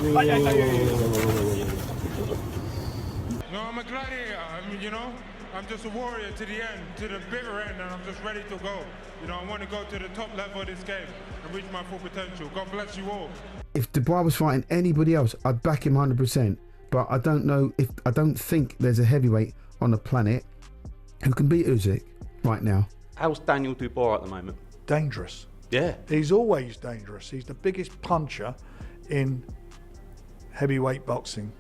No, I'm a gladiator. I mean, you know, I'm just a warrior to the end, to the bitter end, and I'm just ready to go. You know, I want to go to the top level of this game and reach my full potential. God bless you all. If Dubois was fighting anybody else, I'd back him 100%. But I don't think there's a heavyweight on the planet who can beat Usyk right now. How's Daniel Dubois at the moment? Dangerous. Yeah. He's always dangerous. He's the biggest puncher in heavyweight boxing.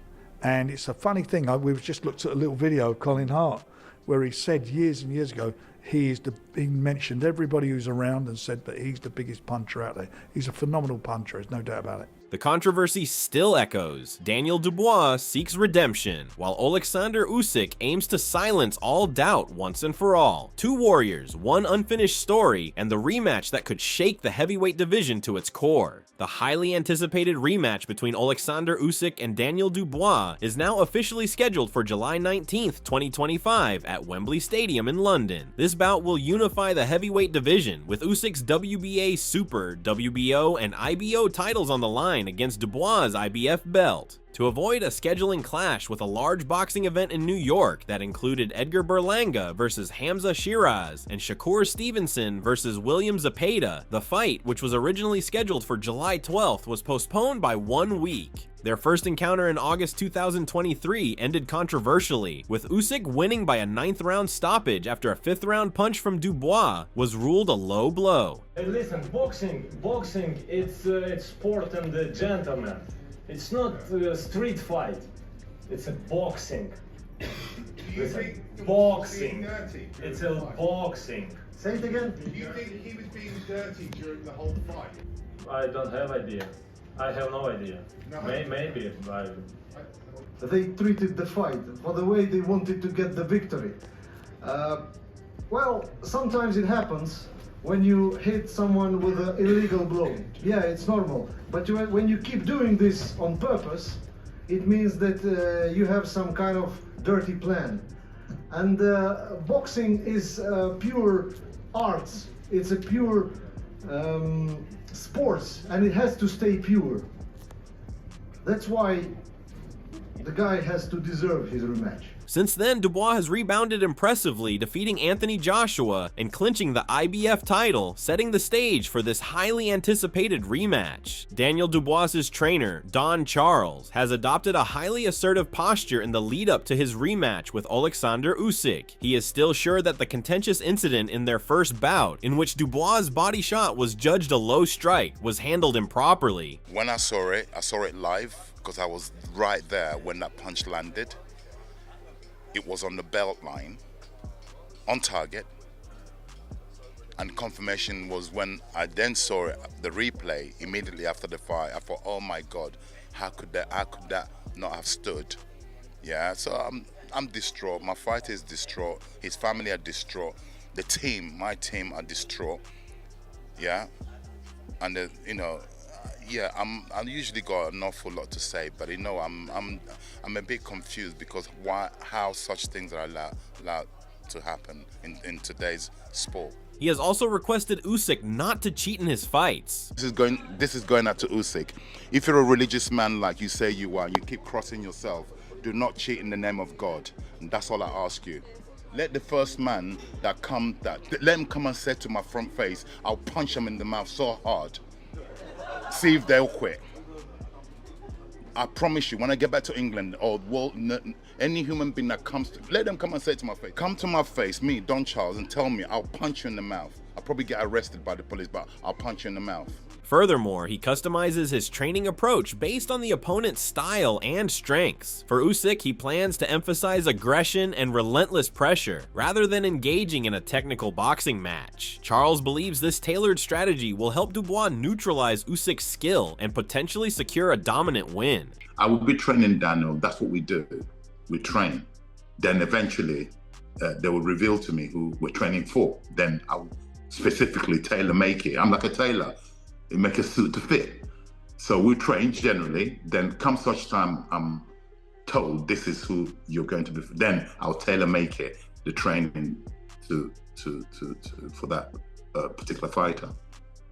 And it's a funny thing, we've just looked at a little video of Colin Hart where he said years and years ago, he mentioned everybody who's around and said that he's the biggest puncher out there. He's a phenomenal puncher, there's no doubt about it. The controversy still echoes. Daniel Dubois seeks redemption, while Oleksandr Usyk aims to silence all doubt once and for all. Two warriors, one unfinished story, and the rematch that could shake the heavyweight division to its core. The highly anticipated rematch between Oleksandr Usyk and Daniel Dubois is now officially scheduled for July 19th, 2025 at Wembley Stadium in London. This bout will unify the heavyweight division, with Usyk's WBA Super, WBO, and IBO titles on the line against Dubois' IBF belt. To avoid a scheduling clash with a large boxing event in New York that included Edgar Berlanga versus Hamza Shiraz and Shakur Stevenson versus William Zepeda, the fight, which was originally scheduled for July 12th, was postponed by 1 week. Their first encounter in August 2023 ended controversially, with Usyk winning by a 9th round stoppage after a 5th round punch from Dubois was ruled a low blow. Hey, listen, boxing, it's sport and the gentleman. It's not a street fight. It's a boxing. Listen, boxing. It's a boxing. Say it again. Do you think he was being dirty during the whole fight? I don't have idea. I have no idea. No. Maybe. They treated the fight for the way they wanted to get the victory. Well, sometimes it happens when you hit someone with an illegal blow. Yeah, it's normal. But when you keep doing this on purpose, it means that you have some kind of dirty plan. And boxing is pure arts. It's a pure sports, and it has to stay pure. That's why the guy has to deserve his rematch. Since then, Dubois has rebounded impressively, defeating Anthony Joshua and clinching the IBF title, setting the stage for this highly anticipated rematch. Daniel Dubois' trainer, Don Charles, has adopted a highly assertive posture in the lead-up to his rematch with Oleksandr Usyk. He is still sure that the contentious incident in their first bout, in which Dubois' body shot was judged a low strike, was handled improperly. When I saw it live because I was right there when that punch landed. It was on the belt line, on target, and confirmation was when I then saw it, the replay immediately after the fight. I thought, oh my God, how could that not have stood? Yeah, so I'm distraught. My fighter is distraught. His family are distraught. The team, my team, are distraught. Yeah, and yeah, I usually got an awful lot to say, but I'm a bit confused because how such things are allowed to happen in today's sport. He has also requested Usyk not to cheat in his fights. This is going out to Usyk. If you're a religious man like you say you are, you keep crossing yourself. Do not cheat in the name of God, and that's all I ask you. Let the first man let him come and say to my front face, I'll punch him in the mouth so hard. See if they'll quit. I promise you, when I get back to England or any human being that comes to, let them come and say to my face, come to my face, me, Don Charles, and tell me I'll punch you in the mouth. I'll probably get arrested by the police, but I'll punch you in the mouth. Furthermore, he customizes his training approach based on the opponent's style and strengths. For Usyk, he plans to emphasize aggression and relentless pressure, rather than engaging in a technical boxing match. Charles believes this tailored strategy will help Dubois neutralize Usyk's skill and potentially secure a dominant win. I will be training Daniel. That's what we do. We train. Then eventually, they will reveal to me who we're training for. Then I'll specifically tailor make it. I'm like a tailor. Make a suit to fit. So we train generally, then come such time I'm told this is who you're going to be, then I'll tailor make it, the training for that particular fighter.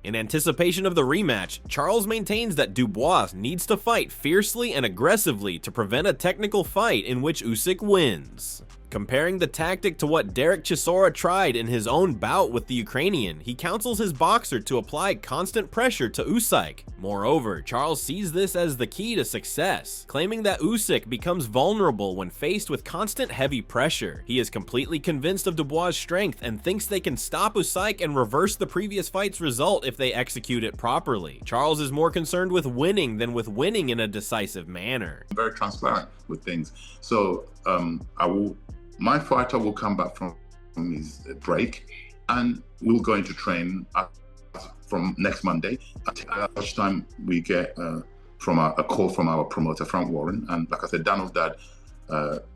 In anticipation of the rematch, Charles maintains that Dubois needs to fight fiercely and aggressively to prevent a technical fight in which Usyk wins. Comparing the tactic to what Derek Chisora tried in his own bout with the Ukrainian, he counsels his boxer to apply constant pressure to Usyk. Moreover, Charles sees this as the key to success, claiming that Usyk becomes vulnerable when faced with constant heavy pressure. He is completely convinced of Dubois' strength and thinks they can stop Usyk and reverse the previous fight's result if they execute it properly. Charles is more concerned with winning than with winning in a decisive manner. Very transparent with things. So my fighter will come back from his break and we'll go into train from next Monday. At each time we get a call from our promoter, Frank Warren. And like I said, Daniel's dad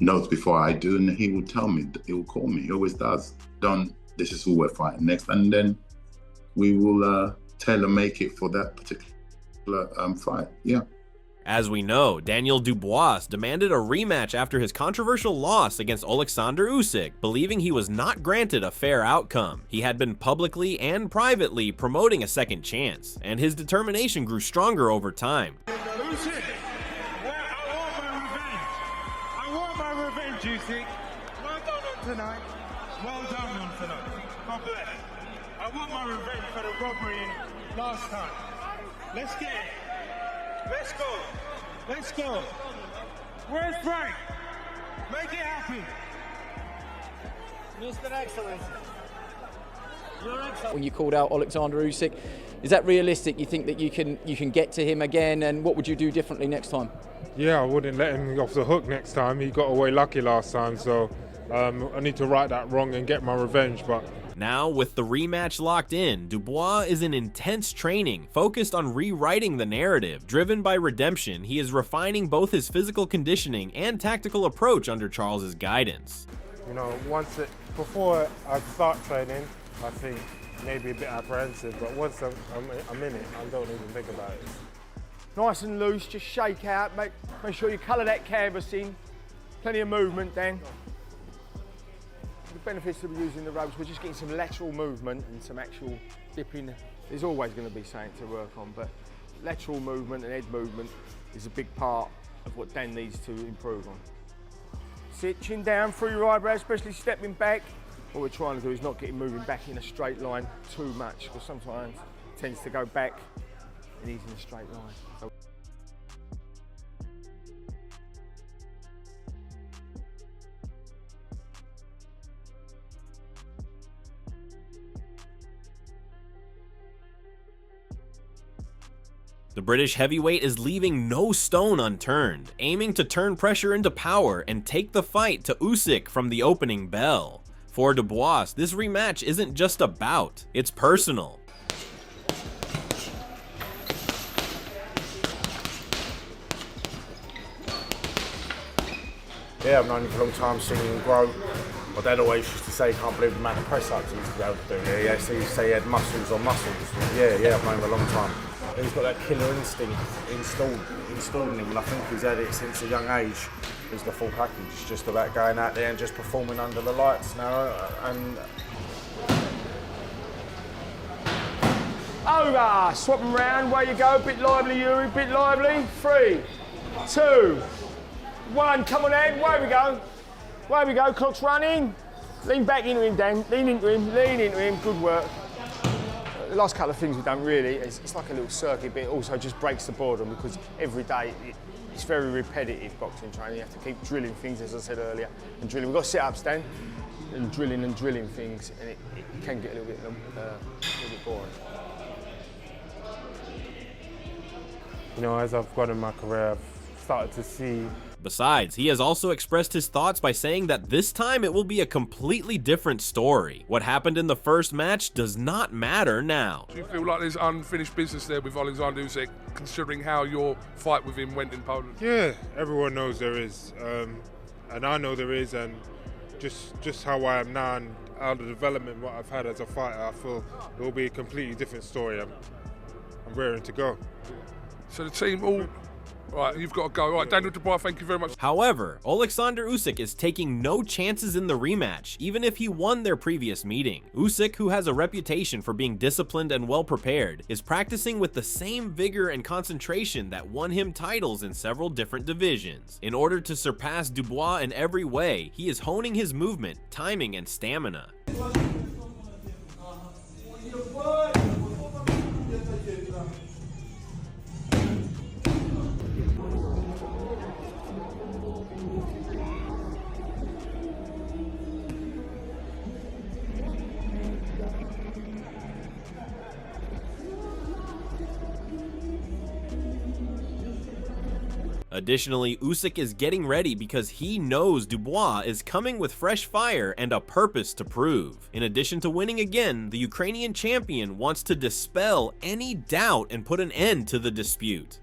knows before I do, and he will tell me, he will call me, he always does. Don, this is who we're fighting next. And then we will tailor make it for that particular fight, yeah. As we know, Daniel Dubois demanded a rematch after his controversial loss against Oleksandr Usyk, believing he was not granted a fair outcome. He had been publicly and privately promoting a second chance, and his determination grew stronger over time. Usyk, I want my revenge, Usyk. Well done on tonight. Well done on tonight. God bless. I want my revenge for the robbery last time. Let's get it. Let's go. Let's go. Where's Frank? Make it happen. Mr. Excellence. When you called out Oleksandr Usyk, is that realistic? You think that you can get to him again, and what would you do differently next time? Yeah, I wouldn't let him off the hook next time. He got away lucky last time, so I need to right that wrong and get my revenge. But now, with the rematch locked in, Dubois is in intense training, focused on rewriting the narrative. Driven by redemption, he is refining both his physical conditioning and tactical approach under Charles's guidance. You know, before I start training, I think maybe a bit apprehensive, but once I'm in it, I don't even think about it. Nice and loose, just shake out, make sure you colour that canvas in. Plenty of movement then. The benefits of using the ropes, we're just getting some lateral movement and some actual dipping. There's always going to be something to work on, but lateral movement and head movement is a big part of what Dan needs to improve on. Sit, chin down through your eyebrows, especially stepping back. What we're trying to do is not get him moving back in a straight line too much, because sometimes it tends to go back and he's in a straight line. So the British heavyweight is leaving no stone unturned, aiming to turn pressure into power and take the fight to Usyk from the opening bell. For Dubois, this rematch isn't just a bout, it's personal. Yeah, I've known him for a long time, seen him grow. My dad always used to say, he can't believe the amount of press-ups he used to be able to do. Yeah, so he used to say he had muscles on muscles. Yeah, I've known him a long time. He's got that killer instinct installed in him, and I think he's had it since a young age. He's the full package. It's just about going out there and just performing under the lights now. And over, swap them round, way you go, bit lively Yuri, bit lively. 3, 2, 1, come on Ed, way we go, clock's running. Lean back into him, Dan, lean into him, good work. The last couple of things we've done really, it's like a little circuit, but it also just breaks the boredom, because every day it's very repetitive boxing training. You have to keep drilling things, as I said earlier, and drilling. We've got sit-ups, Dan, and drilling things, and it can get a little bit boring. you know, as I've gone in my career, I've started to see. Besides, he has also expressed his thoughts by saying that this time it will be a completely different story. What happened in the first match does not matter now. Do you feel like there's unfinished business there with Oleksandr Usyk, considering how your fight with him went in Poland? Yeah, everyone knows there is, and I know there is, and just how I am now and how the development what I've had as a fighter, I feel it will be a completely different story. I'm raring to go. So the team all Right, you've got to go. Right, Daniel Dubois, thank you very much. However, Oleksandr Usyk is taking no chances in the rematch, even if he won their previous meeting. Usyk, who has a reputation for being disciplined and well prepared, is practicing with the same vigor and concentration that won him titles in several different divisions. In order to surpass Dubois in every way, he is honing his movement, timing, and stamina. Additionally, Usyk is getting ready because he knows Dubois is coming with fresh fire and a purpose to prove. In addition to winning again, the Ukrainian champion wants to dispel any doubt and put an end to the dispute.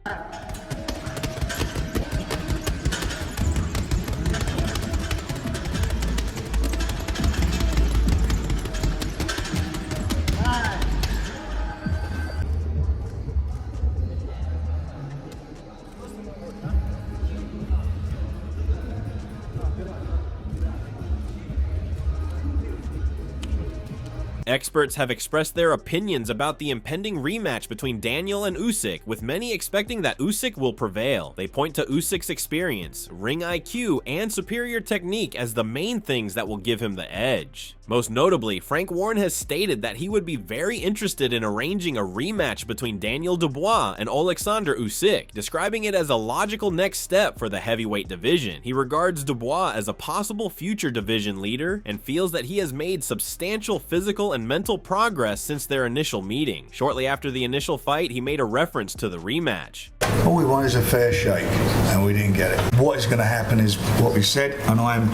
Experts have expressed their opinions about the impending rematch between Daniel and Usyk, with many expecting that Usyk will prevail. They point to Usyk's experience, ring IQ, and superior technique as the main things that will give him the edge. Most notably, Frank Warren has stated that he would be very interested in arranging a rematch between Daniel Dubois and Oleksandr Usyk, describing it as a logical next step for the heavyweight division. He regards Dubois as a possible future division leader and feels that he has made substantial physical and mental progress since their initial meeting. Shortly after the initial fight, he made a reference to the rematch. All we want is a fair shake, and we didn't get it. What is going to happen is what we said, and I'm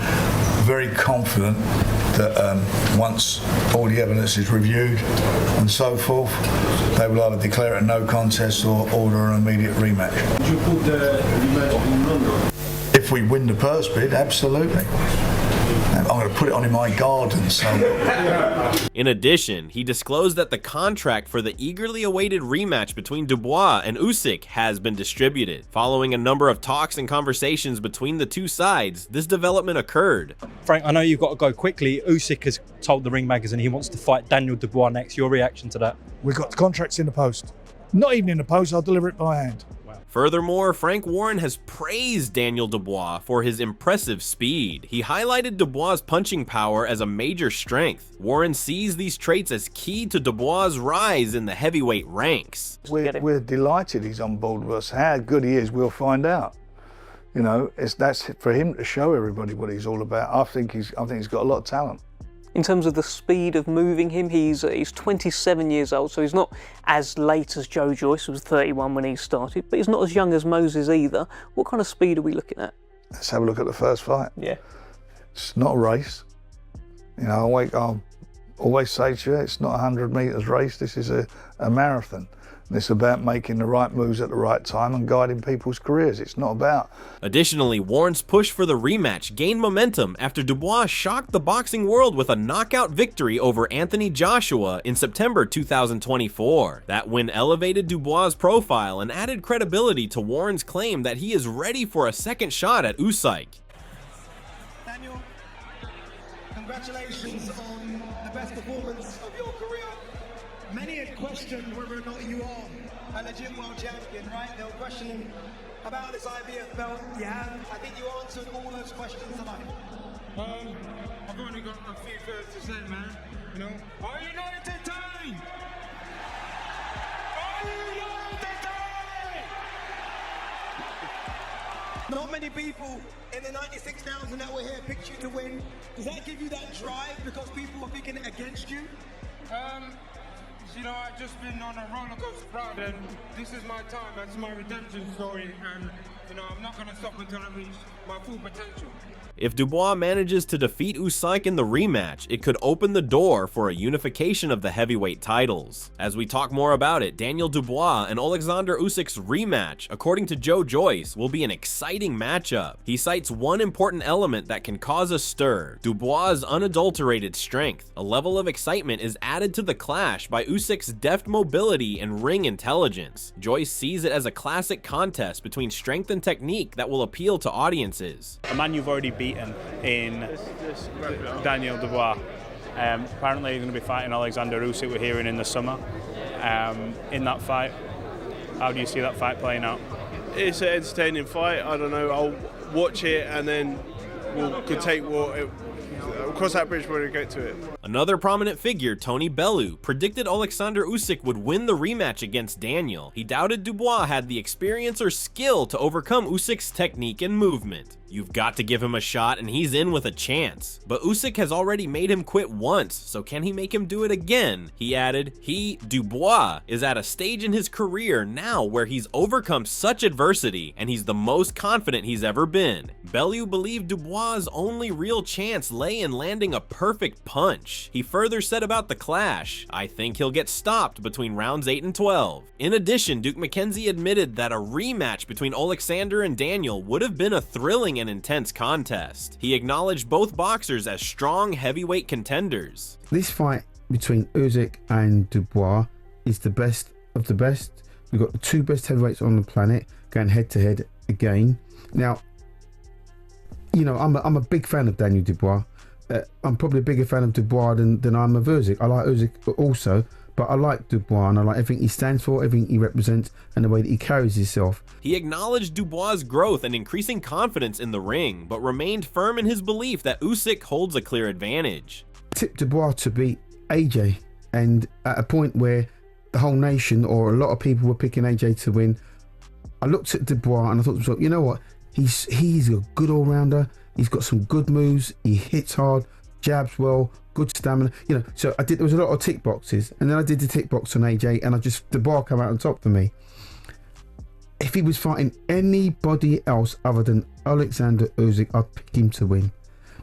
very confident that once all the evidence is reviewed and so forth, they will either declare it a no contest or order an immediate rematch. Would you put the rematch in London? If we win the purse bid, absolutely. I'm going to put it on in my garden. So. In addition, he disclosed that the contract for the eagerly awaited rematch between Dubois and Usyk has been distributed. Following a number of talks and conversations between the two sides, this development occurred. Frank, I know you've got to go quickly. Usyk has told the Ring magazine he wants to fight Daniel Dubois next. Your reaction to that? We've got the contracts in the post. Not even in the post, I'll deliver it by hand. Furthermore, Frank Warren has praised Daniel Dubois for his impressive speed. He highlighted Dubois' punching power as a major strength. Warren sees these traits as key to Dubois' rise in the heavyweight ranks. We're delighted he's on board with us. How good he is, we'll find out. You know, that's for him to show everybody what he's all about. I think he's got a lot of talent. In terms of the speed of moving him, he's 27 years old, so he's not as late as Joe Joyce, who was 31 when he started, but he's not as young as Moses either. What kind of speed are we looking at? Let's have a look at the first fight. Yeah. It's not a race. You know, I'll always say to you, it's not a 100 metres race, this is a marathon. And it's about making the right moves at the right time and guiding people's careers. It's not about... Additionally, Warren's push for the rematch gained momentum after Dubois shocked the boxing world with a knockout victory over Anthony Joshua in September 2024. That win elevated Dubois' profile and added credibility to Warren's claim that he is ready for a second shot at Usyk. Daniel, congratulations on the best performance of your career. Many had questioned whether or not you are a legit world champion, right? They were questioning about this IBF belt. You have. I think you answered all those questions tonight. I've only got a few words to say, man. You know, are you not entertained? Are you not entertained? Not many people in the 96,000 that were here picked you to win. Does that give you that drive because people are picking it against you? You know, I've just been on a roller coaster ride, and this is my time. That's my redemption story, and you know, I'm not going to stop until I reach my full potential. If Dubois manages to defeat Usyk in the rematch, it could open the door for a unification of the heavyweight titles. As we talk more about it, Daniel Dubois and Oleksandr Usyk's rematch, according to Joe Joyce, will be an exciting matchup. He cites one important element that can cause a stir: Dubois' unadulterated strength. A level of excitement is added to the clash by Usyk's deft mobility and ring intelligence. Joyce sees it as a classic contest between strength and technique that will appeal to audiences. A man you've already beaten in Daniel Dubois. Apparently you're going to be fighting Oleksandr Usyk, we're hearing, in the summer. In that fight, how do you see that fight playing out? It's an entertaining fight. I don't know, I'll watch it and then we'll cross that bridge when we get to it. Another prominent figure, Tony Bellew, predicted Oleksandr Usyk would win the rematch against Daniel. He doubted Dubois had the experience or skill to overcome Usyk's technique and movement. You've got to give him a shot and he's in with a chance. But Usyk has already made him quit once, so can he make him do it again? He added, Dubois, is at a stage in his career now where he's overcome such adversity and he's the most confident he's ever been. Bellew believed Dubois' only real chance lay in landing a perfect punch. He further said about the clash, I think he'll get stopped between rounds 8 and 12. In addition, Duke McKenzie admitted that a rematch between Oleksandr and Daniel would have been a thrilling and intense contest. He acknowledged both boxers as strong heavyweight contenders. This fight between Usyk and Dubois is the best of the best. We've got the two best heavyweights on the planet going head to head again. Now, you know, I'm a big fan of Daniel Dubois. I'm probably a bigger fan of Dubois than I'm of Usyk. I like Usyk also, but I like Dubois and I like everything he stands for, everything he represents, and the way that he carries himself. He acknowledged Dubois' growth and increasing confidence in the ring, but remained firm in his belief that Usyk holds a clear advantage. Tipped Dubois to beat AJ, and at a point where the whole nation or a lot of people were picking AJ to win, I looked at Dubois and I thought to myself, you know what? He's a good all-rounder. He's got some good moves. He hits hard, jabs well, good stamina. You know, so there was a lot of tick boxes, and then I did the tick box on AJ, and Dubois came out on top for me. If he was fighting anybody else other than Oleksandr Usyk, I'd pick him to win.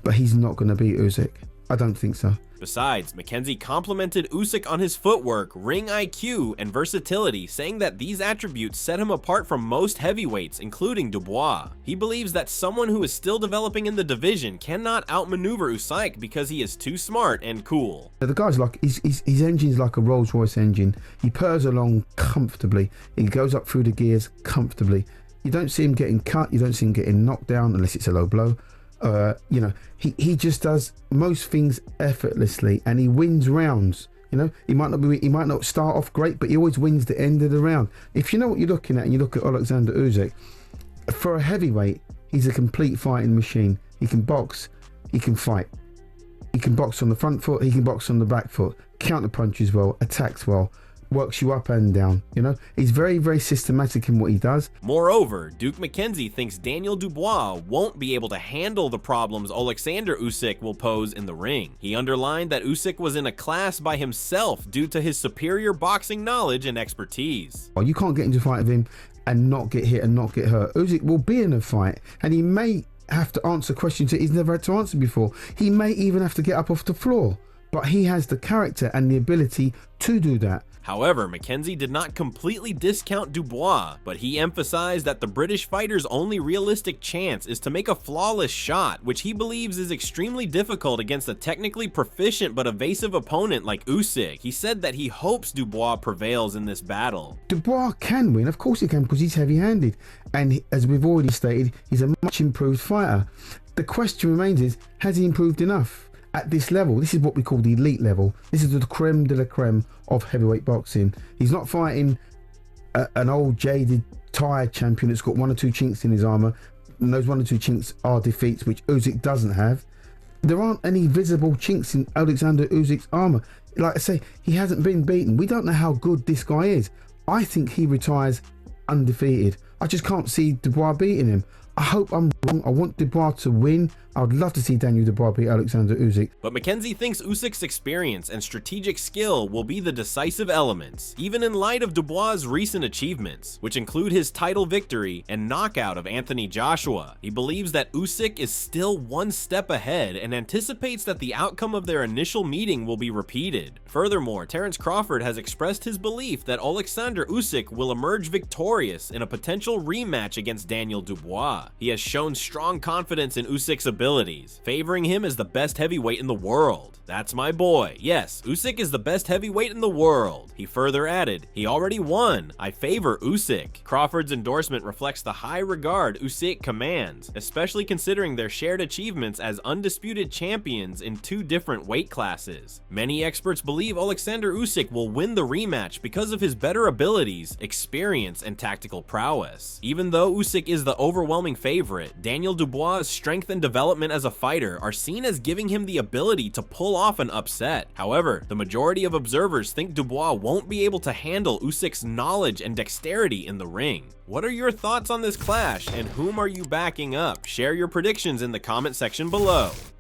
But he's not going to beat Usyk. I don't think so. Besides, McKenzie complimented Usyk on his footwork, ring IQ, and versatility, saying that these attributes set him apart from most heavyweights, including Dubois. He believes that someone who is still developing in the division cannot outmaneuver Usyk because he is too smart and cool. The guy's like, his engine's like a Rolls-Royce engine. He purrs along comfortably. He goes up through the gears comfortably. You don't see him getting cut. You don't see him getting knocked down unless it's a low blow. You know, he just does most things effortlessly, and he wins rounds. You know, he might not start off great, but he always wins the end of the round. If you know what you're looking at, and you look at Oleksandr Usyk, for a heavyweight, he's a complete fighting machine. He can box, he can fight, he can box on the front foot, he can box on the back foot, counter punches well, attacks well, works you up and down. You know, he's very, very systematic in what he does. Moreover, Duke McKenzie thinks Daniel Dubois won't be able to handle the problems Oleksandr Usyk will pose in the ring. He underlined that Usyk was in a class by himself due to his superior boxing knowledge and expertise. Well, you can't get into a fight with him and not get hit and not get hurt. Usyk will be in a fight, and he may have to answer questions that he's never had to answer before. He may even have to get up off the floor, but he has the character and the ability to do that. However, McKenzie did not completely discount Dubois, but he emphasized that the British fighter's only realistic chance is to make a flawless shot, which he believes is extremely difficult against a technically proficient but evasive opponent like Usyk. He said that he hopes Dubois prevails in this battle. Dubois can win, of course he can, because he's heavy-handed, and as we've already stated, he's a much improved fighter. The question remains is, has he improved enough? At this level, this is what we call the elite level. This is the creme de la creme of heavyweight boxing. He's not fighting an old jaded, tired champion that's got one or two chinks in his armour, and those one or two chinks are defeats, which Usyk doesn't have. There aren't any visible chinks in Oleksandr Usyk's armour. Like I say, he hasn't been beaten. We don't know how good this guy is. I think he retires undefeated. I just can't see Dubois beating him. I hope I'm wrong. I want Dubois to win. I would love to see Daniel Dubois beat Oleksandr Usyk. But Mackenzie thinks Usyk's experience and strategic skill will be the decisive elements, even in light of Dubois' recent achievements, which include his title victory and knockout of Anthony Joshua. He believes that Usyk is still one step ahead and anticipates that the outcome of their initial meeting will be repeated. Furthermore, Terence Crawford has expressed his belief that Oleksandr Usyk will emerge victorious in a potential rematch against Daniel Dubois. He has shown strong confidence in Usyk's abilities, favoring him as the best heavyweight in the world. That's my boy. Yes, Usyk is the best heavyweight in the world. He further added, he already won. I favor Usyk. Crawford's endorsement reflects the high regard Usyk commands, especially considering their shared achievements as undisputed champions in 2 different weight classes. Many experts believe Oleksandr Usyk will win the rematch because of his better abilities, experience, and tactical prowess. Even though Usyk is the overwhelming favorite, Daniel Dubois' strength and development as a fighter are seen as giving him the ability to pull off an upset. However, the majority of observers think Dubois won't be able to handle Usyk's knowledge and dexterity in the ring. What are your thoughts on this clash, and whom are you backing up? Share your predictions in the comment section below.